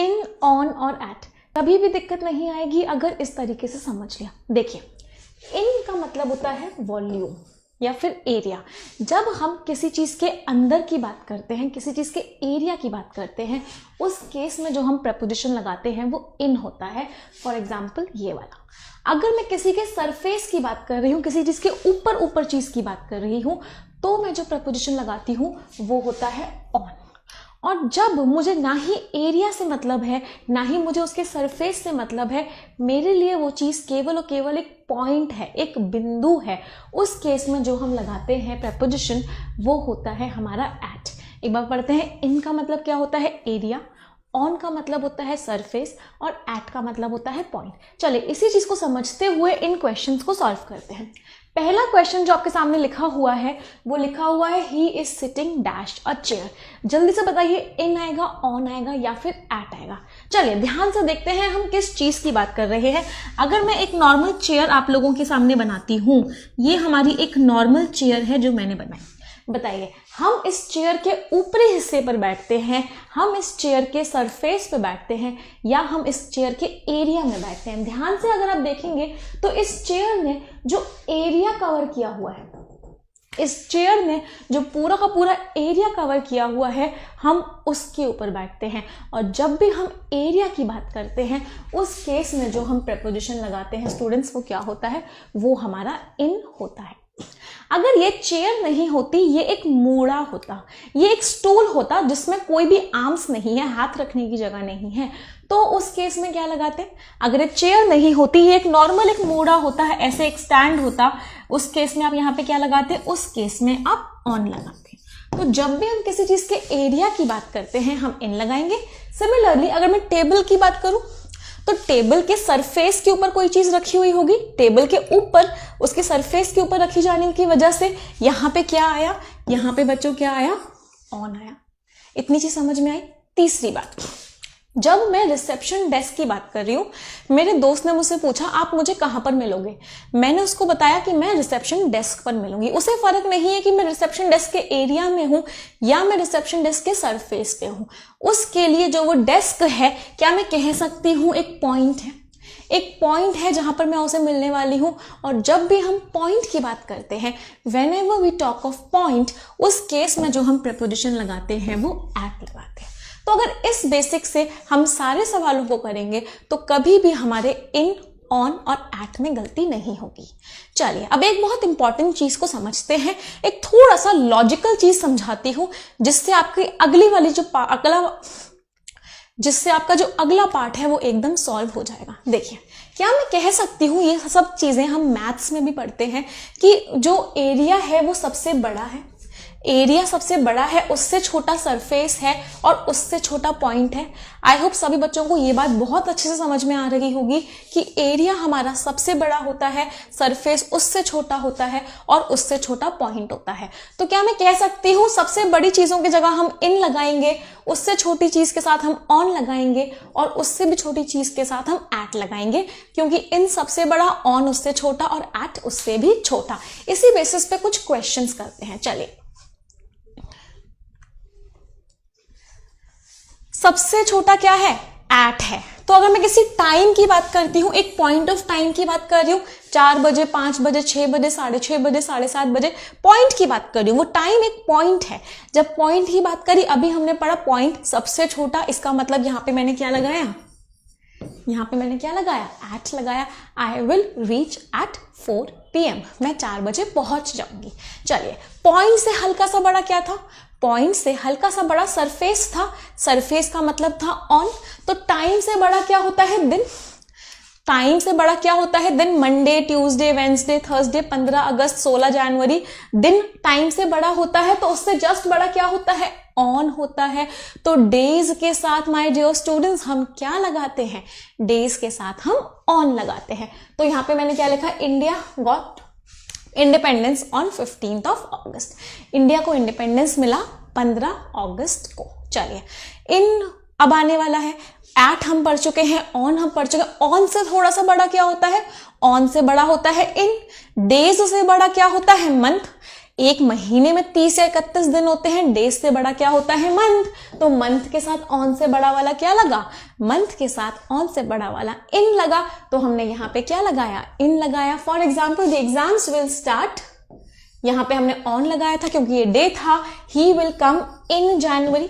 इन, on और eight कभी भी दिक्कत नहीं आएगी अगर इस तरीके से समझ लिया। देखिए, इन का मतलब होता है वॉल्यूम या फिर एरिया। जब हम किसी चीज के अंदर की बात करते हैं, किसी चीज के एरिया की बात करते हैं, उस केस में जो हम प्रपोजिशन लगाते हैं वो इन होता है। फॉर एग्जाम्पल ये वाला, अगर मैं किसी के सरफेस की बात कर रही हूँ, किसी चीज के ऊपर ऊपर चीज की बात कर रही हूँ, तो मैं जो प्रपोजिशन लगाती हूँ वो होता है ऑन। और जब मुझे ना ही एरिया से मतलब है, ना ही मुझे उसके सरफेस से मतलब है, मेरे लिए वो चीज केवल और केवल एक पॉइंट है, एक बिंदु है, उस केस में जो हम लगाते हैं प्रपोजिशन वो होता है हमारा एट। एक बार पढ़ते हैं, इन का मतलब क्या होता है एरिया, ऑन का मतलब होता है सरफेस और एट का मतलब होता है पॉइंट। चलिए इसी चीज को समझते हुए इन क्वेश्चंस को सॉल्व करते हैं। पहला क्वेश्चन जो आपके सामने लिखा हुआ है वो लिखा हुआ है he is sitting dash a chair. जल्दी से बताइए, इन आएगा, ऑन आएगा या फिर एट आएगा? चलिए ध्यान से देखते हैं हम किस चीज की बात कर रहे हैं। अगर मैं एक नॉर्मल चेयर आप लोगों के सामने बनाती हूं, ये हमारी एक नॉर्मल चेयर है जो मैंने बनाई। बताइए, हम इस चेयर के ऊपरी हिस्से पर बैठते हैं, हम इस चेयर के सरफेस पे बैठते हैं, या हम इस चेयर के एरिया में बैठते हैं? ध्यान से अगर आप देखेंगे तो इस चेयर ने जो एरिया कवर किया हुआ है, इस चेयर ने जो पूरा का पूरा एरिया कवर किया हुआ है, हम उसके ऊपर बैठते हैं। और जब भी हम एरिया की बात करते हैं, उस केस में जो हम प्रपोजिशन लगाते हैं स्टूडेंट्स, वो क्या होता है? वो हमारा इन होता है। अगर ये चेयर नहीं होती, ये एक मूड़ा होता, ये एक स्टूल होता जिसमें कोई भी आर्म्स नहीं है, हाथ रखने की जगह नहीं है, तो उस केस में क्या लगाते? अगर ये चेयर नहीं होती, ये एक नॉर्मल एक मूड़ा होता है, ऐसे एक स्टैंड होता, उस केस में आप यहाँ पे क्या लगाते? उस केस में आप ऑन लगाते। तो जब भी हम किसी चीज के एरिया की बात करते हैं हम इन लगाएंगे। सिमिलरली अगर मैं टेबल की बात करूं, तो टेबल के सरफेस के ऊपर कोई चीज रखी हुई होगी, टेबल के ऊपर उसके सरफेस के ऊपर रखी जाने की वजह से यहाँ पे क्या आया? यहाँ पे बच्चों क्या आया? ऑन आया। इतनी चीज समझ में आई। तीसरी बात, जब मैं रिसेप्शन डेस्क की बात कर रही हूँ, मेरे दोस्त ने मुझसे पूछा आप मुझे कहाँ पर मिलोगे? मैंने उसको बताया कि मैं रिसेप्शन डेस्क पर मिलूंगी। उसे फर्क नहीं है कि मैं रिसेप्शन डेस्क के एरिया में हूँ या मैं रिसेप्शन डेस्क के सरफेस पे हूँ। उसके लिए जो वो डेस्क है, क्या मैं कह सकती हूँ एक पॉइंट है, एक पॉइंट है जहां पर मैं उसे मिलने वाली हूं। और जब भी हम पॉइंट की बात करते हैं, whenever we talk of point, उस केस में जो हम प्रपोजिशन लगाते हैं वो एट लगाते हैं। तो अगर इस बेसिक से हम सारे सवालों को करेंगे तो कभी भी हमारे इन, ऑन और एट में गलती नहीं होगी। चलिए अब एक बहुत इंपॉर्टेंट चीज को समझते हैं, एक थोड़ा सा लॉजिकल चीज समझाती हूं, जिससे आपकी अगली वाली जो जिससे आपका जो अगला पार्ट है वो एकदम सॉल्व हो जाएगा। देखिए, क्या मैं कह सकती हूँ, ये सब चीजें हम मैथ्स में भी पढ़ते हैं कि जो एरिया है वो सबसे बड़ा है, एरिया सबसे बड़ा है, उससे छोटा सरफेस है और उससे छोटा पॉइंट है। आई होप सभी बच्चों को ये बात बहुत अच्छे से समझ में आ रही होगी कि एरिया हमारा सबसे बड़ा होता है, सरफेस उससे छोटा होता है और उससे छोटा पॉइंट होता है। तो क्या मैं कह सकती हूँ सबसे बड़ी चीजों की जगह हम इन लगाएंगे, उससे छोटी चीज के साथ हम ऑन लगाएंगे और उससे भी छोटी चीज के साथ हम एट लगाएंगे, क्योंकि इन सबसे बड़ा, ऑन उससे छोटा और एट उससे भी छोटा। इसी बेसिस पे कुछ क्वेश्चंस करते हैं। चलिए, सबसे छोटा क्या है? एट है। तो अगर मैं किसी टाइम की बात करती हूँ, एक पॉइंट ऑफ टाइम की बात कर रही हूँ, 4 बजे, 5 बजे, 6 बजे, 6:30 बजे, 7:30 बजे, पॉइंट की बात कर रही हूँ, वो टाइम एक पॉइंट है। जब पॉइंट की बात करी, अभी हमने पढ़ा पॉइंट सबसे छोटा, इसका मतलब यहाँ पे मैंने क्या लगाया? यहाँ पे मैंने क्या लगाया? एट लगाया। I will reach at 4 PM, मैं 4 बजे पहुंच जाऊंगी। चलिए, पॉइंट से हल्का सा बड़ा क्या था? पॉइंट से हल्का सा बड़ा सरफेस था, सरफेस का मतलब था ऑन। तो टाइम से बड़ा क्या होता है? दिन। टाइम से बड़ा क्या होता है? दिन। मंडे, ट्यूसडे, वेंसडे, थर्सडे, 15 अगस्त, 16 जनवरी, दिन टाइम से बड़ा होता है। तो उससे जस्ट बड़ा क्या होता है? ऑन होता है। तो डेज के साथ माय डियर स्टूडेंट्स हम क्या लगाते हैं? डेज के साथ हम ऑन लगाते हैं। तो यहां पे मैंने क्या लिखा? India got independence on 15th of August। India को इंडिपेंडेंस मिला 15 अगस्त को। चलिए, इन अब आने वाला है। एट हम पढ़ चुके हैं, ऑन हम पढ़ चुके हैं। ऑन से थोड़ा सा बड़ा क्या होता है? ऑन से बड़ा होता है इन। डेज से बड़ा क्या होता है? मंथ। एक महीने में 30 या 31 दिन होते हैं, डेज से बड़ा क्या होता है, मंथ। तो मंथ के साथ ऑन से बड़ा वाला क्या लगा, मंथ के साथ ऑन से बड़ा वाला इन लगा, तो हमने यहाँ पे क्या लगाया, इन लगाया। For example the exams will start, यहाँ पे हमने ऑन लगाया था क्योंकि ये डे था। ही विल कम इन जनवरी,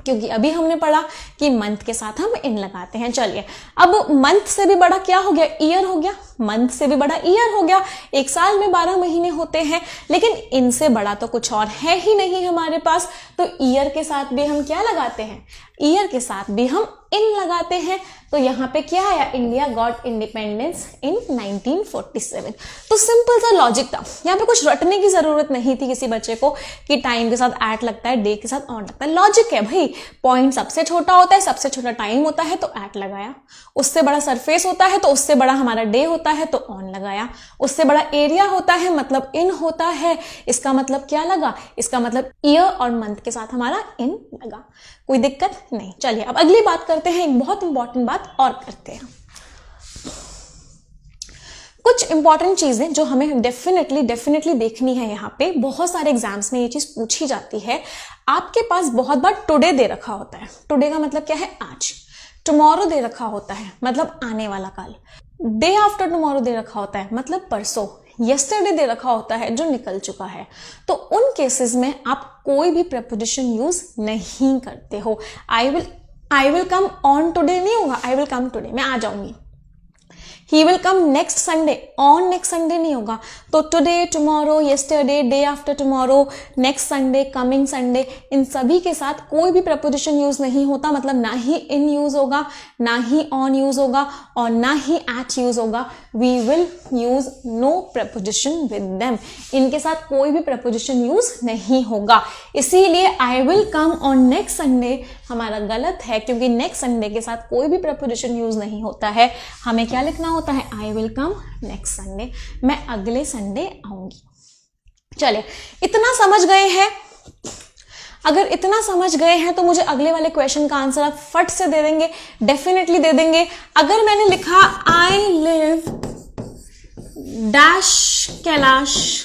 क्योंकि अभी हमने पढ़ा कि मंथ के साथ हम इन लगाते हैं। चलिए, अब मंथ से भी बड़ा क्या हो गया, ईयर हो गया। मंथ से भी बड़ा ईयर हो गया। एक साल में 12 महीने होते हैं, लेकिन इनसे बड़ा तो कुछ और है ही नहीं हमारे पास, तो ईयर के साथ भी हम क्या लगाते हैं, ईयर के साथ भी हम इन लगाते हैं। तो यहाँ पे क्या आया, इंडिया गॉट इंडिपेंडेंस इन 1947। तो सिंपल सा लॉजिक था, यहाँ पे कुछ रटने की जरूरत नहीं थी किसी बच्चे को कि टाइम के साथ एट लगता है, डे के साथ ऑन लगता है। लॉजिक है भाई, पॉइंट सबसे छोटा होता है, सबसे छोटा टाइम होता है तो एट लगाया, उससे बड़ा सरफेस होता है तो उससे बड़ा हमारा डे होता है तो ऑन लगाया, उससे बड़ा एरिया होता है मतलब इन होता है, इसका मतलब क्या लगा, इसका मतलब ईयर और मंथ के साथ हमारा इन लगा। कोई दिक्कत नहीं। चलिए अब अगली बात करते हैं, एक बहुत इंपॉर्टेंट बात और करते हैं। कुछ इंपॉर्टेंट चीजें जो हमें डेफिनेटली देखनी है। यहाँ पे बहुत सारे एग्जाम्स में ये चीज पूछी जाती है। आपके पास बहुत बार टुडे दे रखा होता है, टुडे का मतलब क्या है, आज। टुमारो दे रखा होता है मतलब आने वाला कल। डे आफ्टर टुमारो दे रखा होता है मतलब परसों। यस्टरडे दे रखा होता है जो निकल चुका है। तो उन केसेस में आप कोई भी प्रेपोजिशन यूज नहीं करते हो। I will come on today नहीं होगा, आई विल कम टुडे, मैं आ जाऊंगी। He will come next Sunday, on next Sunday नहीं होगा। तो today, tomorrow, yesterday, day after tomorrow, next Sunday, coming Sunday, इन सभी के साथ कोई भी प्रपोजिशन यूज नहीं होता। मतलब ना ही इन यूज होगा, ना ही ऑन यूज होगा और ना ही एट यूज होगा। We will use no preposition with them. इनके साथ कोई भी प्रपोजिशन यूज नहीं होगा। इसीलिए I will come on next Sunday हमारा गलत है, क्योंकि नेक्स्ट संडे के साथ कोई भी प्रपोजिशन यूज नहीं होता है। हमें क्या लिखना होता है, आई विल कम नेक्स्ट संडे, मैं अगले संडे आऊंगी। चले, इतना समझ गए हैं? अगर इतना समझ गए हैं तो मुझे अगले वाले क्वेश्चन का आंसर आप फट से दे देंगे, डेफिनेटली दे देंगे। अगर मैंने लिखा I live dash Kailash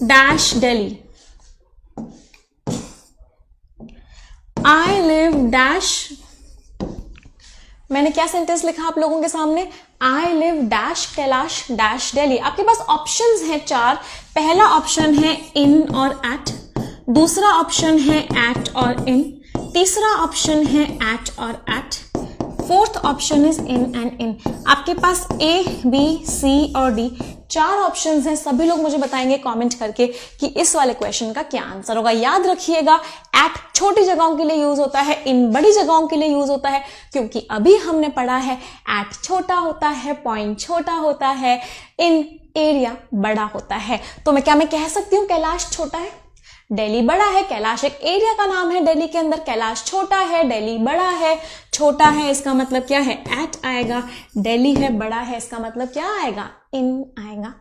dash Delhi, I live dash, मैंने क्या सेंटेंस लिखा आप लोगों के सामने, I live dash Kailash dash Delhi. आपके पास ऑप्शंस हैं 4। पहला ऑप्शन है इन और एट, दूसरा ऑप्शन है एट और इन, तीसरा ऑप्शन है एट और at, fourth option is in and in. आपके पास ए, बी, सी और डी 4 ऑप्शंस हैं। सभी लोग मुझे बताएंगे कमेंट करके कि इस वाले क्वेश्चन का क्या आंसर होगा। याद रखिएगा, एट छोटी जगहों के लिए यूज होता है, इन बड़ी जगहों के लिए यूज होता है, क्योंकि अभी हमने पढ़ा है एट छोटा होता है, पॉइंट छोटा होता है, इन एरिया बड़ा होता है। तो मैं कह सकती हूँ कैलाश छोटा है, दिल्ली बड़ा है। कैलाश एक एरिया का नाम है दिल्ली के अंदर, कैलाश छोटा है, दिल्ली बड़ा है। छोटा है इसका मतलब क्या है, एट आएगा। दिल्ली है, बड़ा है, इसका मतलब क्या आएगा, इन आएगा।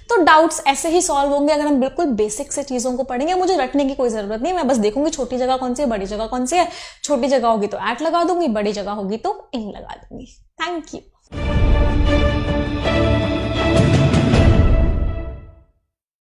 तो डाउट्स ऐसे ही सॉल्व होंगे अगर हम बिल्कुल बेसिक से चीजों को पढ़ेंगे। मुझे रटने की कोई जरूरत नहीं, मैं बस देखूंगी छोटी जगह कौन सी है, बड़ी जगह कौन सी है। छोटी जगह होगी तो एट लगा दूंगी, बड़ी जगह होगी तो इन लगा दूंगी। Thank you.